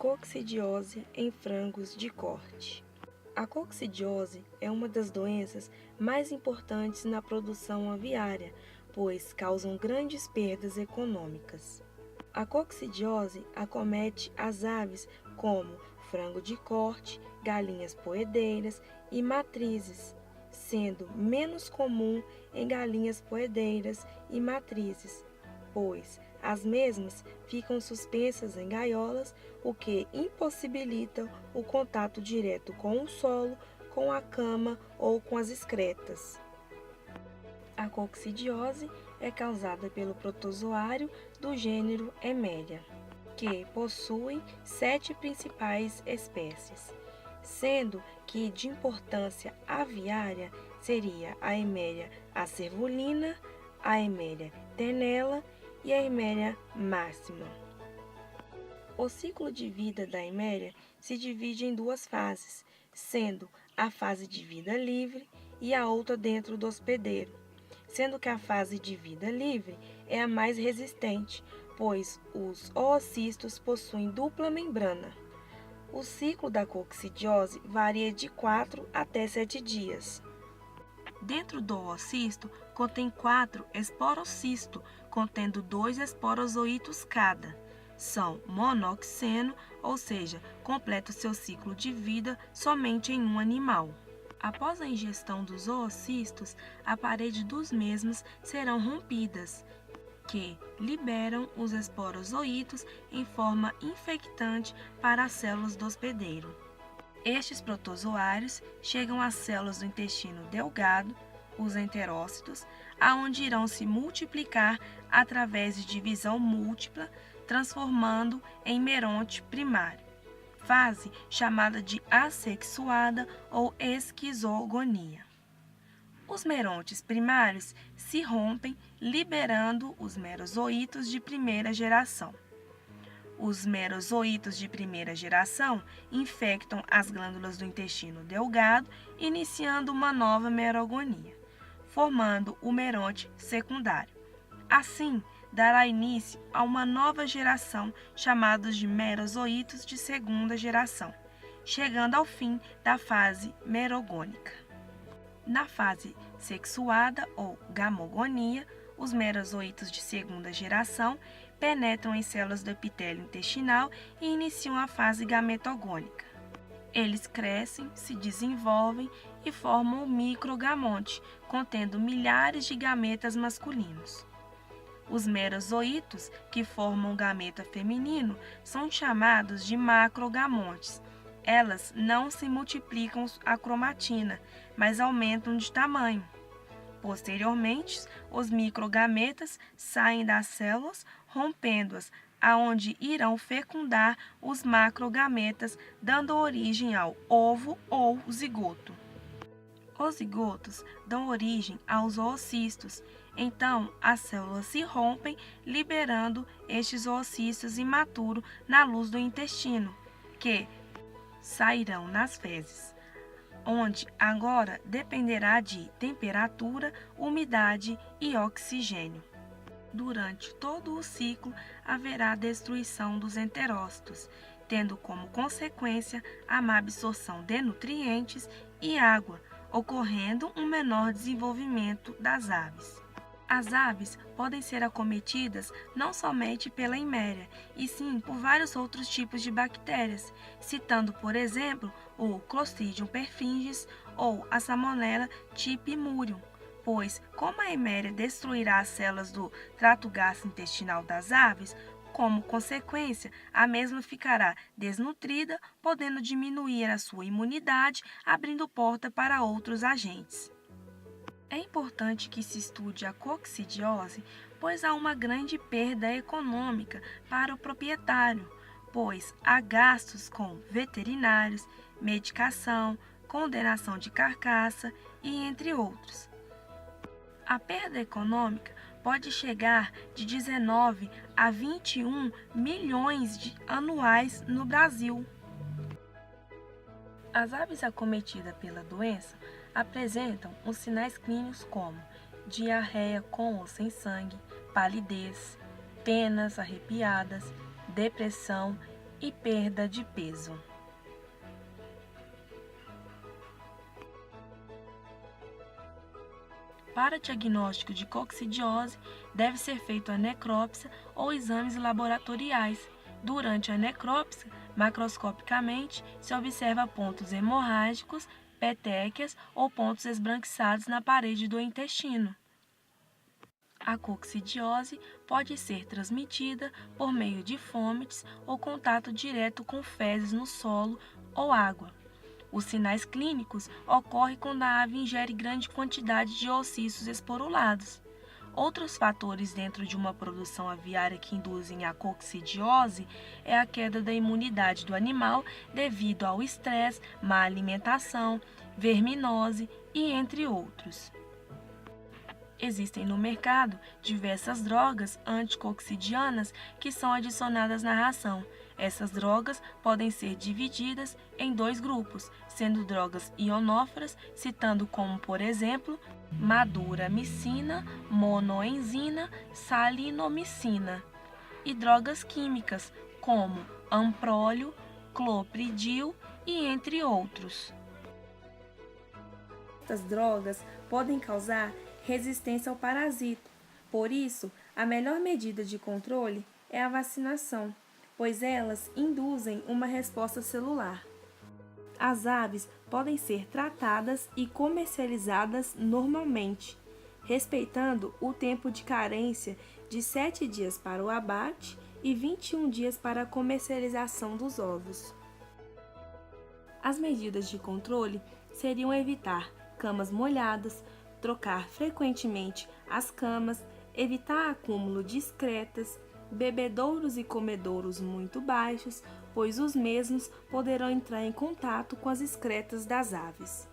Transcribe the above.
coccidiose em frangos de corte. A coccidiose é uma das doenças mais importantes na produção aviária, pois causam grandes perdas econômicas. A coccidiose acomete as aves como frango de corte, galinhas poedeiras e matrizes, sendo menos comum em galinhas poedeiras e matrizes, pois as mesmas ficam suspensas em gaiolas, o que impossibilita o contato direto com o solo, com a cama ou com as excretas. A coccidiose é causada pelo protozoário do gênero Emeria, que possui 7 principais espécies, sendo que de importância aviária seria a Emeria acervulina, a Emeria tenella e a Emeria máxima. O ciclo de vida da Emeria se divide em 2 fases, sendo a fase de vida livre e a outra dentro do hospedeiro, sendo que a fase de vida livre é a mais resistente, pois os oocistos possuem dupla membrana. O ciclo da coccidiose varia de 4 até 7 dias. Dentro do oocisto contém 4 esporocisto, contendo 2 esporozoítos cada. São monoxeno, ou seja, completa o seu ciclo de vida somente em um animal. Após a ingestão dos oocistos, a parede dos mesmos serão rompidas, que liberam os esporozoítos em forma infectante para as células do hospedeiro. Estes protozoários chegam às células do intestino delgado, os enterócitos, aonde irão se multiplicar através de divisão múltipla, transformando em meronte primário, fase chamada de assexuada ou esquizogonia. Os merontes primários se rompem, liberando os merozoítos de primeira geração. Os merozoítos de primeira geração infectam as glândulas do intestino delgado, iniciando uma nova merogonia, formando o meronte secundário. Assim, dará início a uma nova geração chamados de merozoítos de segunda geração, chegando ao fim da fase merogônica. Na fase sexuada ou gamogonia, os merozoítos de segunda geração penetram em células do epitélio intestinal e iniciam a fase gametogônica. Eles crescem, se desenvolvem e formam o microgamonte, contendo milhares de gametas masculinos. Os merozoítos, que formam o gameta feminino, são chamados de macrogamontes. Elas não se multiplicam a cromatina, mas aumentam de tamanho. Posteriormente, os microgametas saem das células, rompendo-as, aonde irão fecundar os macrogametas, dando origem ao ovo ou zigoto. Os zigotos dão origem aos oocistos. Então, as células se rompem, liberando estes oocistos imaturos na luz do intestino, que sairão nas fezes, onde agora dependerá de temperatura, umidade e oxigênio. Durante todo o ciclo, haverá destruição dos enterócitos, tendo como consequência a má absorção de nutrientes e água, ocorrendo um menor desenvolvimento das aves. As aves podem ser acometidas não somente pela Emeria, e sim por vários outros tipos de bactérias, citando, por exemplo, o Clostridium perfringens ou a Salmonella typhimurium, pois, como a Emeria destruirá as células do trato gastrointestinal das aves, como consequência, a mesma ficará desnutrida, podendo diminuir a sua imunidade, abrindo porta para outros agentes. É importante que se estude a coccidiose, pois há uma grande perda econômica para o proprietário, pois há gastos com veterinários, medicação, condenação de carcaça e entre outros. A perda econômica pode chegar de 19 a 21 milhões anuais no Brasil. As aves acometidas pela doença apresentam os sinais clínicos como diarreia com ou sem sangue, palidez, penas arrepiadas, depressão e perda de peso. Para diagnóstico de coccidiose, deve ser feita a necrópsia ou exames laboratoriais. Durante a necrópsia, macroscopicamente, se observa pontos hemorrágicos, petequias ou pontos esbranquiçados na parede do intestino. A coccidiose pode ser transmitida por meio de fomites ou contato direto com fezes no solo ou água. Os sinais clínicos ocorrem quando a ave ingere grande quantidade de ouriços esporulados. Outros fatores dentro de uma produção aviária que induzem a coccidiose é a queda da imunidade do animal devido ao estresse, má alimentação, verminose e entre outros. Existem no mercado diversas drogas anticoccidianas que são adicionadas na ração. Essas drogas podem ser divididas em dois grupos, sendo drogas ionóforas, citando como, por exemplo, maduramicina, monoenzina, salinomicina, e drogas químicas, como amprólio, clopridil e entre outros. Estas drogas podem causar resistência ao parasita. Por isso, a melhor medida de controle é a vacinação, pois elas induzem uma resposta celular. As aves podem ser tratadas e comercializadas normalmente, respeitando o tempo de carência de 7 dias para o abate e 21 dias para a comercialização dos ovos. As medidas de controle seriam evitar camas molhadas, trocar frequentemente as camas, evitar acúmulo de excretas, bebedouros e comedouros muito baixos, pois os mesmos poderão entrar em contato com as excretas das aves.